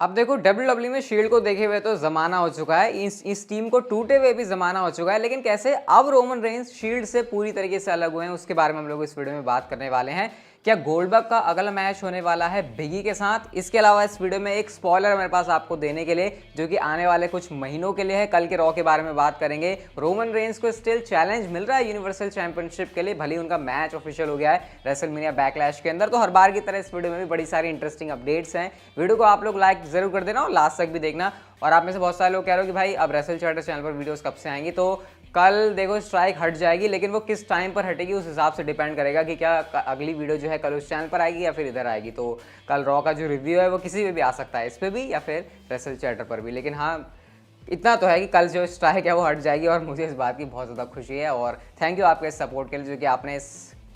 अब देखो WWE में शील्ड को देखे हुए तो जमाना हो चुका है, इस टीम को टूटे हुए भी जमाना हो चुका है, लेकिन कैसे अब रोमन रेंस शील्ड से पूरी तरीके से अलग हुए हैं उसके बारे में हम लोग इस वीडियो में बात करने वाले हैं। क्या गोल्डबर्ग का अगला मैच होने वाला है बिगी के साथ? इसके अलावा इस वीडियो में एक स्पॉइलर मेरे पास आपको देने के लिए जो कि आने वाले कुछ महीनों के लिए है। कल के रॉ के बारे में बात करेंगे। रोमन रेंस को स्टिल चैलेंज मिल रहा है यूनिवर्सल चैंपियनशिप के लिए, भले उनका मैच ऑफिशियल हो गया है रेसलमेनिया बैकलैश के अंदर। तो हर बार की तरह इस वीडियो में भी बड़ी सारी इंटरेस्टिंग अपडेट्स हैं। वीडियो को आप लोग लाइक जरूर कर देना और लास्ट तक भी देखना। और आप में से बहुत सारे लोग कह रहे हो कि भाई अब रेसल चैटर चैनल पर वीडियोस कब से आएंगी, तो कल देखो स्ट्राइक हट जाएगी, लेकिन वो किस टाइम पर हटेगी उस हिसाब से डिपेंड करेगा कि क्या अगली वीडियो जो है कल उस चैनल पर आएगी या फिर इधर आएगी। तो कल रॉ का जो रिव्यू है वो किसी पे भी आ सकता है, इस पर भी या फिर रेसल चैटर पर भी। लेकिन हाँ, इतना तो है कि कल जो स्ट्राइक है वो हट जाएगी और मुझे इस बात की बहुत ज़्यादा खुशी है। और थैंक यू आपके इस सपोर्ट के लिए जो कि आपने इस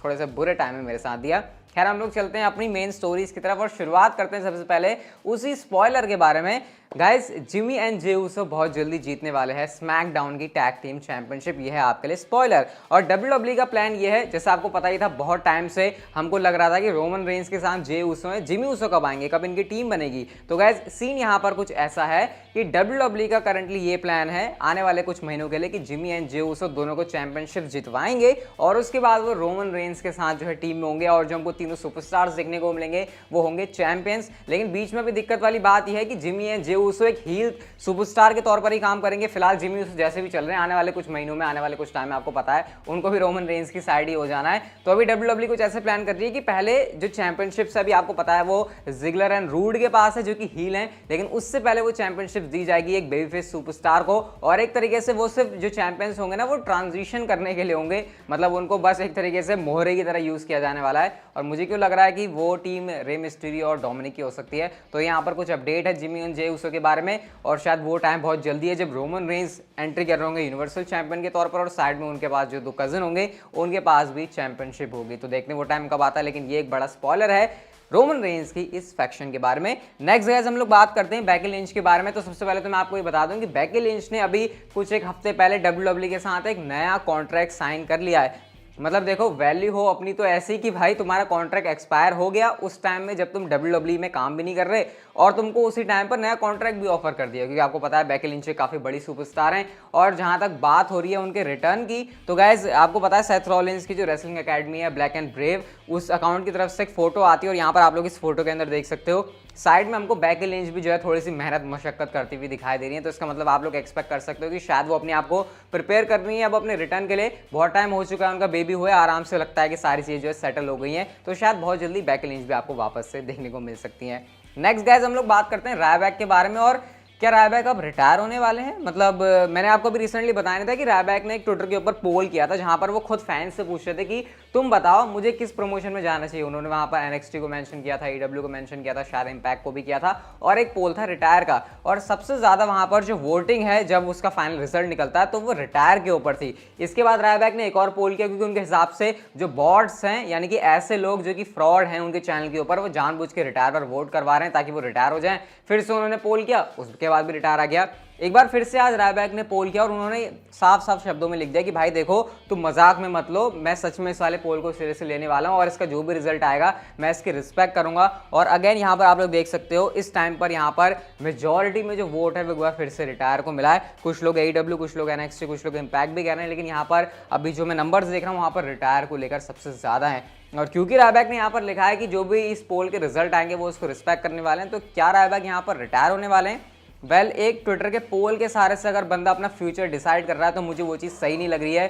थोड़े से बुरे टाइम में मेरे साथ दिया। खैर, हम लोग चलते हैं अपनी मेन स्टोरीज की तरफ और शुरुआत करते हैं सबसे पहले उसी स्पॉइलर के बारे में। Guys, Jimmy and Jey Uso बहुत जल्दी जीतने वाले हैं स्मैकडाउन की टैग टीम चैंपियनशिप। ये है आपके लिए स्पॉइलर। और WWE का प्लान ये है, जैसा आपको पता ही था, बहुत टाइम से हमको लग रहा था कि रोमन रेंस के साथ जे ऊसो हैं, जिमी ऊसो कब आएंगे, कब इनकी टीम बनेगी। तो गाइस, सीन यहाँ पर कुछ ऐसा है कि WWE का करंटली ये प्लान है आने वाले कुछ महीनों के लिए कि जिमी एंड जे ऊसो दोनों को चैंपियनशिप जितवाएंगे और उसके बाद वो रोमन रेंस के साथ जो है टीम में होंगे और जो हमको तीनों सुपरस्टार्स देखने को मिलेंगे वो होंगे चैंपियंस। लेकिन बीच में भी दिक्कत वाली बात यह है कि जिमी एंड जे ऊसो एक हील सुपरस्टार के तौर पर ही काम करेंगे। फिलहाल जिमी ऊसो जैसे भी चल रहे हैं, आने वाले कुछ महीनों में, आने वाले कुछ टाइम में आपको पता है उनको भी रोमन रेंस की साइड ही हो जाना है। तो अभी WWE कुछ ऐसे प्लान कर रही है कि पहले जो चैंपियनशिप अभी आपको पता है वो जिगलर एंड रूड के पास है जो कि हील है, लेकिन उससे पहले वो चैंपियनशिप दी जाएगी एक बेबी फेस सुपरस्टार को। और एक तरीके से वो सिर्फ जो चैंपियंस होंगे ना वो ट्रांजिशन करने के लिए होंगे, मतलब उनको बस एक तरीके से मोहरे की तरह यूज किया जाने वाला है। और मुझे क्यों लग रहा है कि वो टीम रे मिस्टीरियो और डोमिनिक की हो सकती है। तो यहाँ पर कुछ अपडेट है जिमी एंड जे ऊसो के बारे में और शायद वो टाइम बहुत जल्दी है जब रोमन रेंस एंट्री कर रहे होंगे यूनिवर्सल चैंपियन के तौर पर और साइड में उनके पास जो दो कजन होंगे उनके पास भी चैंपियनशिप होगी। तो देखने वो टाइम कब आता है, लेकिन ये एक बड़ा स्पॉइलर है रोमन रेंस की इस फैक्शन के बारे में। नेक्स्ट गाइस, हम लोग बात करते हैं बेकी लिंच के बारे में। तो सबसे पहले तो मैं आपको ये बता दूं कि बेकी लिंच ने अभी कुछ एक हफ्ते पहले WWE के साथ एक नया कॉन्ट्रैक्ट साइन कर लिया है। मतलब देखो, वैल्यू हो अपनी तो ऐसी कि भाई तुम्हारा कॉन्ट्रैक्ट एक्सपायर हो गया उस टाइम में जब तुम WWE में काम भी नहीं कर रहे और तुमको उसी टाइम पर नया कॉन्ट्रैक्ट भी ऑफर कर दिया, क्योंकि आपको पता है बेकी लिंच काफ़ी बड़ी सुपरस्टार हैं। और जहां तक बात हो रही है उनके रिटर्न की, तो गाइज आपको पता है सेथ रॉलिंस की जो रेसलिंग एकेडमी है ब्लैक एंड ब्रेव, उस अकाउंट की तरफ से एक फोटो आती है और यहाँ पर आप लोग इस फोटो के अंदर देख सकते हो साइड में हमको बेकी लिंच भी जो है थोड़ी सी मेहनत मशक्कत करती हुई दिखाई दे रही है। तो इसका मतलब आप लोग एक्सपेक्ट कर सकते हो कि शायद वो अपने आप को प्रिपेयर कर रही है अब अपने रिटर्न के लिए। बहुत टाइम हो चुका है, उनका बेबी हुआ, आराम से लगता है कि सारी चीज़ें जो है सेटल हो गई हैं, तो शायद बहुत जल्दी बेकी लिंच भी आपको वापस से देखने को मिल सकती हैं। नेक्स्ट गाइस, हम लोग बात करते हैं रायबैक के बारे में। और क्या रायबैक अब रिटायर होने वाले हैं? मतलब मैंने आपको भी रिसेंटली बताया था कि रायबैक ने एक ट्विटर के ऊपर पोल किया था जहां पर वो खुद फैंस से पूछ रहे थे कि तुम बताओ मुझे किस प्रमोशन में जाना चाहिए। उन्होंने वहां पर NXT को मेंशन किया था, AEW को मेंशन किया था, शायद इम्पैक्ट को भी किया था और एक पोल था रिटायर का। और सबसे ज्यादा वहां पर जो वोटिंग है जब उसका फाइनल रिजल्ट निकलता है तो वो रिटायर के ऊपर थी। इसके बाद रायबैक ने एक और पोल किया, क्योंकि उनके हिसाब से जो बॉट्स हैं, यानी कि ऐसे लोग जो कि फ्रॉड हैं उनके चैनल के ऊपर, वो जानबूझ के रिटायर पर वोट करवा रहे हैं ताकि वो रिटायर हो जाएं। फिर से उन्होंने पोल किया, उसके बाद भी रिटायर आ गया। एक बार फिर से आज रायबैक ने पोल किया और उन्होंने साफ साफ शब्दों में लिख दिया कि भाई देखो, तुम मजाक में मत लो, मैं सच में इस वाले पोल को सिरे से लेने वाला हूं और इसका जो भी रिजल्ट आएगा मैं इसकी रिस्पेक्ट करूंगा। और अगेन यहाँ पर आप लोग देख सकते हो इस टाइम पर यहाँ पर मेजॉरिटी में जो वोट है वो फिर से रिटायर को मिला है। कुछ लोग AEW, कुछ लोग NXT, कुछ लोग इम्पैक्ट भी कह रहे हैं, लेकिन यहाँ पर अभी जो मैं नंबर्स देख रहा हूँ वहाँ पर रिटायर को लेकर सबसे ज्यादा है। और क्योंकि रायबैक ने यहाँ पर लिखा है कि जो भी इस पोल के रिजल्ट आएंगे वो उसको रिस्पेक्ट करने वाले हैं, तो क्या रायबैक यहाँ पर रिटायर होने वाले हैं? वेल, एक ट्विटर के पोल के सहारे से अगर बंदा अपना फ्यूचर डिसाइड कर रहा है तो मुझे वो चीज़ सही नहीं लग रही है।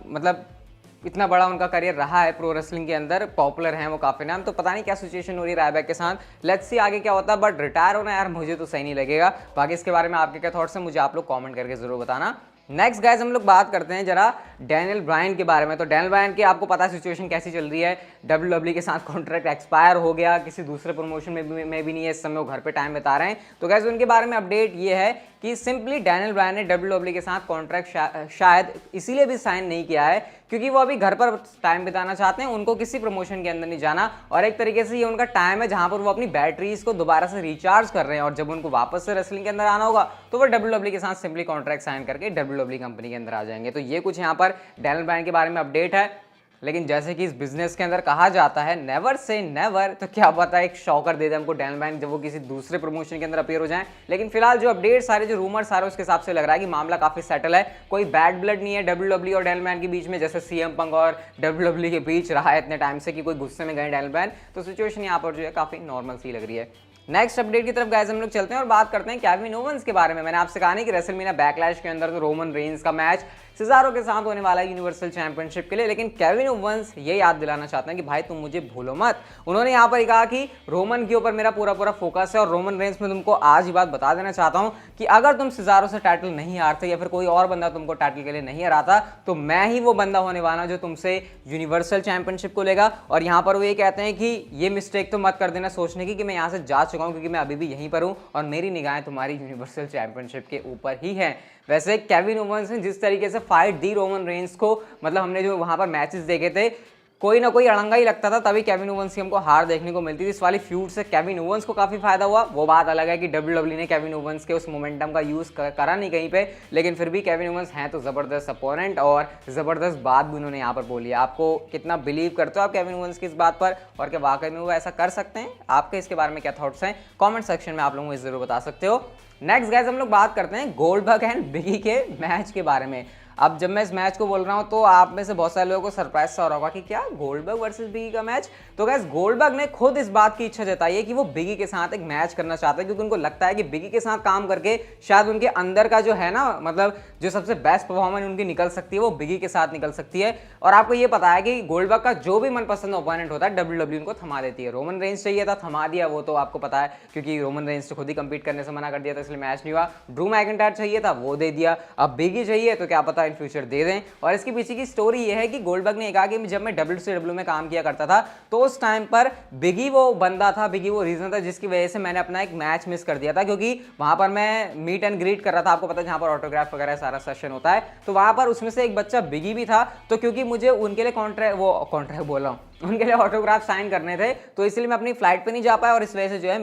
मतलब इतना बड़ा उनका करियर रहा है प्रो रेसलिंग के अंदर, पॉपुलर हैं वो काफ़ी नाम, तो पता नहीं क्या सिचुएशन हो रही है रायबैक के साथ। लेट्स सी आगे क्या होता है, बट रिटायर होना यार मुझे तो सही नहीं लगेगा। बाकी इसके बारे में आपके क्या थॉट्स हैं मुझे आप लोग कॉमेंट करके जरूर बताना। नेक्स्ट गाइस, हम लोग बात करते हैं जरा डैनियल ब्रायन के बारे में। तो डैनियल ब्रायन की आपको पता है सिचुएशन कैसी चल रही है। WWE के साथ कॉन्ट्रैक्ट एक्सपायर हो गया, किसी दूसरे प्रमोशन में भी नहीं है इस समय, वो घर पे टाइम बिता रहे हैं। तो गाइस उनके बारे में अपडेट ये है कि सिंपली डैनियल ब्रायन ने WWE के साथ कॉन्ट्रैक्ट शायद इसीलिए भी साइन नहीं किया है क्योंकि वो अभी घर पर टाइम बिताना चाहते हैं, उनको किसी प्रमोशन के अंदर नहीं जाना। और एक तरीके से ये उनका टाइम है जहां पर वो अपनी बैटरीज को दोबारा से रिचार्ज कर रहे हैं और जब उनको वापस से रेसलिंग के अंदर आना होगा तो वो WWE के साथ सिंपली कॉन्ट्रैक्ट साइन करके WWE कंपनी के अंदर आ जाएंगे। तो ये कुछ यहाँ पर डैनियल ब्रायन के बारे में अपडेट है। लेकिन जैसे कि इस बिजनेस के अंदर कहा जाता है नेवर से नेवर, तो क्या पता एक शॉकर दे दे हमको डैनियल ब्रायन जब वो किसी दूसरे प्रमोशन के अंदर अपीयर हो जाए। लेकिन फिलहाल जो अपडेट सारे जो रूमर्स आ रहे हैं उसके हिसाब से लग रहा है कि मामला काफी सेटल है, कोई बैड ब्लड नहीं है डब्ल्यूडब्ल्यू और डैनियल ब्रायन के बीच में, जैसे सीएम पंक और डब्ल्यूडब्ल्यू के बीच रहा है इतने टाइम से कि कोई गुस्से में गए डैनियल ब्रायन। तो सिचुएशन यहाँ पर जो है काफी नॉर्मल सी लग रही है। नेक्स्ट अपडेट की तरफ गाइस हम लोग चलते हैं और बात करते हैं केविन ओवेंस के बारे में। मैंने आपसे कहा नहीं कि रेसलमेनिया बैकलैश के अंदर तो रोमन रेंस का मैच सिजारो के साथ होने वाला है यूनिवर्सल चैंपियनशिप के लिए, लेकिन केविन ओवेंस ये याद दिलाना चाहते हैं कि भाई तुम मुझे भूलो मत। उन्होंने यहाँ पर कहा कि रोमन के ऊपर मेरा पूरा फोकस है और रोमन रेंस में तुमको आज ही बात बता देना चाहता हूँ कि अगर तुम सिजारो से टाइटल नहीं हारते या फिर कोई और बंदा तुमको टाइटल के लिए नहीं हराता तो मैं ही वो बंदा होने वाला जो तुमसे यूनिवर्सल चैंपियनशिप को लेगा। और यहाँ पर वो ये कहते हैं कि ये मिस्टेक तो मत कर देना सोचने की कि मैं यहाँ से जा चुका हूँ, क्योंकि मैं अभी भी यहीं पर हूँ और मेरी निगाहें तुम्हारी यूनिवर्सल चैंपियनशिप के ऊपर ही हैं। वैसे केविन ओवेंस ने जिस तरीके से फाइट दी रोमन रेंस को, मतलब हमने जो वहां पर मैचेस देखे थे कोई ना कोई अड़ंगा ही लगता था, तभी केविन ओवेंस की हमको हार देखने को मिलती थी। इस वाली फ्यूड से केविन ओवेंस को काफी फायदा हुआ। वो बात अलग है कि डब्ल्यूडब्ल्यू ने केविन ओवेंस के उस मोमेंटम का यूज करा नहीं कहीं पे, लेकिन फिर भी केविन ओवेंस हैं तो जबरदस्त अपोनेंट और जबरदस्त बात भी उन्होंने यहाँ पर बोली है। आपको कितना बिलीव करते हो आप केविन ओवेंस की इस बात पर, और क्या वाकई में वो ऐसा कर सकते हैं? आपके इसके बारे में क्या थॉट्स हैं? कॉमेंट सेक्शन में आप लोगों को जरूर बता सकते हो। नेक्स्ट गाइस हम लोग बात करते हैं गोल्डबर्ग एंड बिगी के मैच के बारे में। अब जब मैं इस मैच को बोल रहा हूं तो आप में से बहुत सारे लोगों को सरप्राइज सा हो रहा होगा कि क्या गोल्डबर्ग वर्सेस बिगी का मैच। तो गाइस गोल्डबर्ग ने खुद इस बात की इच्छा जताई है कि वो बिगी के साथ एक मैच करना चाहते हैं, क्योंकि उनको लगता है कि बिगी के साथ काम करके शायद उनके अंदर का जो है ना, मतलब जो सबसे बेस्ट परफॉर्मेंस उनकी निकल सकती है वो बिगी के साथ निकल सकती है। और आपको ये पता है कि गोल्डबर्ग का जो भी मनपसंद ओपोनेंट होता है डब्ल्यूडब्ल्यू उनको थमा देती है। रोमन रेंस चाहिए था, थमा दिया, वो तो आपको पता है, क्योंकि रोमन रेंस तो खुद ही कंपीट करने से मना कर दिया था, इसलिए मैच नहीं हुआ। ड्रू मैकिंटायर चाहिए था, वो दे दिया। अब बिगी चाहिए तो क्या पता इन फ्यूचर दे दें। और इसके पीछे की स्टोरी ये है कि गोल्डबर्ग ने कहा कि जब मैं WCW में काम किया करता था तो उस टाइम पर बिगी वो बंदा था, बिगी वो रीजन था जिसकी वजह से मैंने अपना एक मैच मिस कर दिया था, क्योंकि वहां पर मैं मीट एंड ग्रीट कर रहा था, आपको पता है जहां पर ऑटोग्राफ वगैरह सारा सेशन होता है, तो वहां पर उसमें से एक बच्चा बिगी भी था। तो क्योंकि मुझे उनके लिए कॉन्ट्रैक्ट बोल रहा हूँ, उनके लिए ऑटोग्राफ साइन करने थे, तो इसलिए मैं अपनी फ्लाइट पे नहीं जा पाया और इस वजह से जो है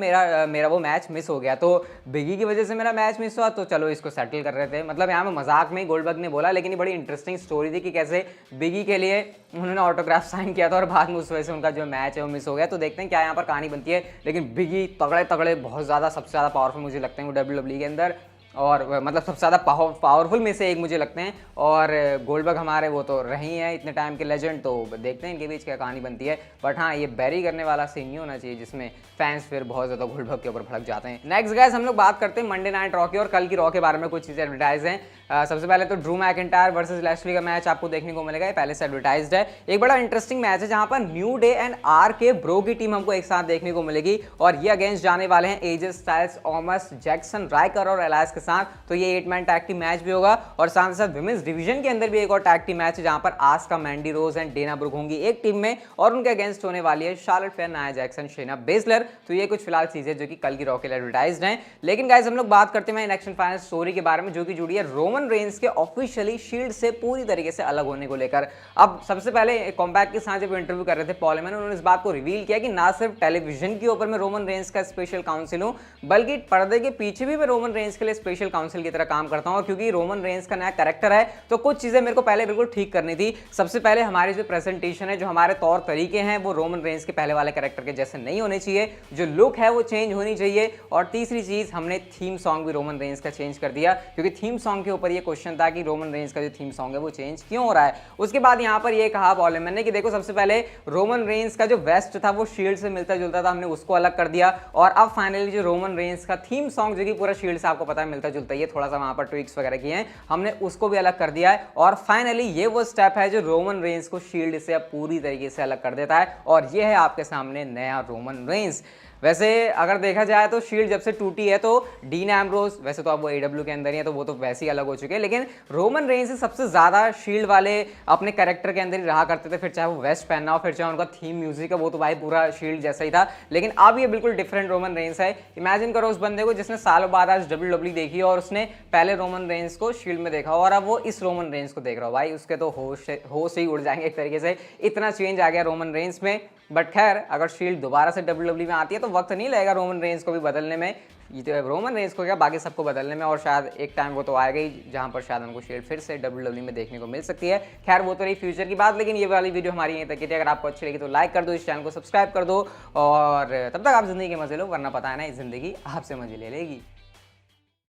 मेरा वो मैच मिस हो गया। तो बिगी की वजह से मेरा मैच मिस हुआ, तो चलो इसको सेटल कर रहे थे। मतलब यहाँ में मजाक में गोल्डबर्ग ने बोला, लेकिन ये बड़ी इंटरेस्टिंग स्टोरी थी कि कैसे बिगी के लिए उन्होंने ऑटोग्राफ साइन किया था और बाद में उस वजह से उनका जो मैच है वो मिस हो गया। तो देखते हैं क्या यहाँ पर कहानी बनती है। लेकिन बिगी तगड़े बहुत ज़्यादा सबसे ज़्यादा पावरफुल मुझे लगते हैं वो डब्ल्यूडब्ल्यू के अंदर, और मतलब सबसे ज़्यादा पावरफुल में से एक मुझे लगते हैं। और गोल्डबर्ग हमारे वो तो रही हैं इतने टाइम के लेजेंड, तो देखते हैं इनके बीच क्या कहानी बनती है। बट हाँ, ये बैरी करने वाला सीन नहीं होना चाहिए जिसमें फैंस फिर बहुत ज़्यादा गोल्डबर्ग के ऊपर भड़क जाते हैं। नेक्स्ट गाइस हम लोग बात करते हैं मंडे नाइट रॉ की, और कल की रॉ के बारे में कुछ चीज़ें एडवर्टाइज हैं। सबसे पहले तो ड्रू मैकिंटायर वर्सेस लैशली का मैच आपको देखने को मिलेगा, ये पहले से एडवर्टाइज्ड है। एक बड़ा इंटरेस्टिंग मैच है जहां पर न्यू डे एंड आर के ब्रो की टीम हमको एक साथ देखने को मिलेगी, और ये अगेंस्ट जाने वाले हैं AJ Styles, Omos, Jackson Ryker और एलायस के साथ। तो ये 8 मैन टैग टीम मैच भी होगा, और साथ ही साथ विमेंस डिवीजन के अंदर भी एक और टैग टीम मैच है जहां पर आस्का, मैंडी रोज एंड डेना ब्रुक होंगी एक टीम में, और उनके अगेंस्ट होने वाली है शार्लेट फेयर, नाया जैक्सन, शेना बेसलर। तो ये कुछ फिलहाल चीजें जो कि कल की रॉ के लिए एडवर्टाइज्ड हैं। लेकिन गाइस हम लोग बात करते हैं एक्शन फाइनल स्टोरी के बारे में, जो कि जुड़ी है रोमन रेंस के ऑफिशियली शील्ड से पूरी तरीके से अलग होने को लेकर। अब सबसे पहले कॉम्बैट के साथ जब इंटरव्यू कर रहे थे पॉल हेमन, उन्होंने इस बात को रिवील किया कि ना सिर्फ टेलीविजन के ऊपर मैं रोमन रेंस का स्पेशल काउंसिल हूं, बल्कि पर्दे के पीछे भी मैं रोमन रेंस के लिए स्पेशल काउंसिल की तरह काम करता हूं। और क्योंकि रोमन रेंस का नया कैरेक्टर है तो कुछ चीजें मेरे को पहले बिल्कुल ठीक करनी थी। सबसे पहले हमारी जो प्रेजेंटेशन है, जो हमारे तौर तरीके हैं, वो रोमन रेंस के पहले वाले कैरेक्टर के जैसे नहीं होने चाहिए, जो लुक है वो चेंज होनी चाहिए। और तीसरी चीज, हमने थीम सॉन्ग भी रोमन रेंस का चेंज कर दिया, क्योंकि थीम सॉन्ग के ऊपर ये क्वेश्चन था कि रोमन रेंस का जो थीम सॉन्ग है वो चेंज क्यों हो रहा है। उसके बाद यहां पर ये कहा पॉल हेमन ने कि देखो सबसे पहले रोमन रेंस का जो वेस्ट था वो शील्ड से मिलता जुलता था, हमने उसको अलग कर दिया। और अब फाइनली जो रोमन रेंस का थीम सॉन्ग, जो कि पूरा शील्ड से आपको पता है मिलता जुलता है, थोड़ा सा वहां पर ट्विक्स वगैरह किए हैं, हमने उसको भी अलग कर दिया है। और फाइनली ये वो स्टेप है जो रोमन रेंस को शील्ड से अब पूरी तरीके से अलग कर देता है, और ये है आपके सामने नया रोमन रेंस। वैसे अगर देखा जाए तो शील्ड जब से टूटी है तो डीन एम्ब्रोज, वैसे तो अब वो AEW के अंदर ही है तो वो तो वैसे ही अलग हो चुके हैं, लेकिन रोमन रेंस से सबसे ज्यादा शील्ड वाले अपने कैरेक्टर के अंदर ही रहा करते थे। फिर चाहे वो वेस्ट पहनना हो, फिर चाहे उनका थीम म्यूजिक है, वो तो भाई पूरा शील्ड जैसा ही था। लेकिन अब ये बिल्कुल डिफरेंट रोमन रेंस है। इमेजिन करो उस बंदे को जिसने सालों बाद आज WWE देखी और उसने पहले रोमन रेंस को शील्ड में देखा और अब वो इस रोमन रेंस को देख रहा हो, भाई उसके तो होश ही उड़ जाएंगे एक तरीके से। इतना चेंज आ गया रोमन रेंस में। बट खैर अगर शील्ड दोबारा से WWE में आती है तो वक्त नहीं लगेगा रोमन रेंज को भी बदलने में, ये तो रोमन रेंज को क्या बाकी सबको बदलने में, और शायद एक टाइम वो तो आएगा ही जहां पर शायद हमको शील्ड फिर से WWE में देखने को मिल सकती है। खैर वो तो रही फ्यूचर की बात, लेकिन ये वाली वीडियो हमारी यहीं तक की थी। अगर आपको अच्छी लगी तो लाइक कर दो, इस चैनल को सब्सक्राइब कर दो, और तब तक आप जिंदगी के मजे लो, वरना पता है ना ज़िंदगी आपसे मजे ले लेगी।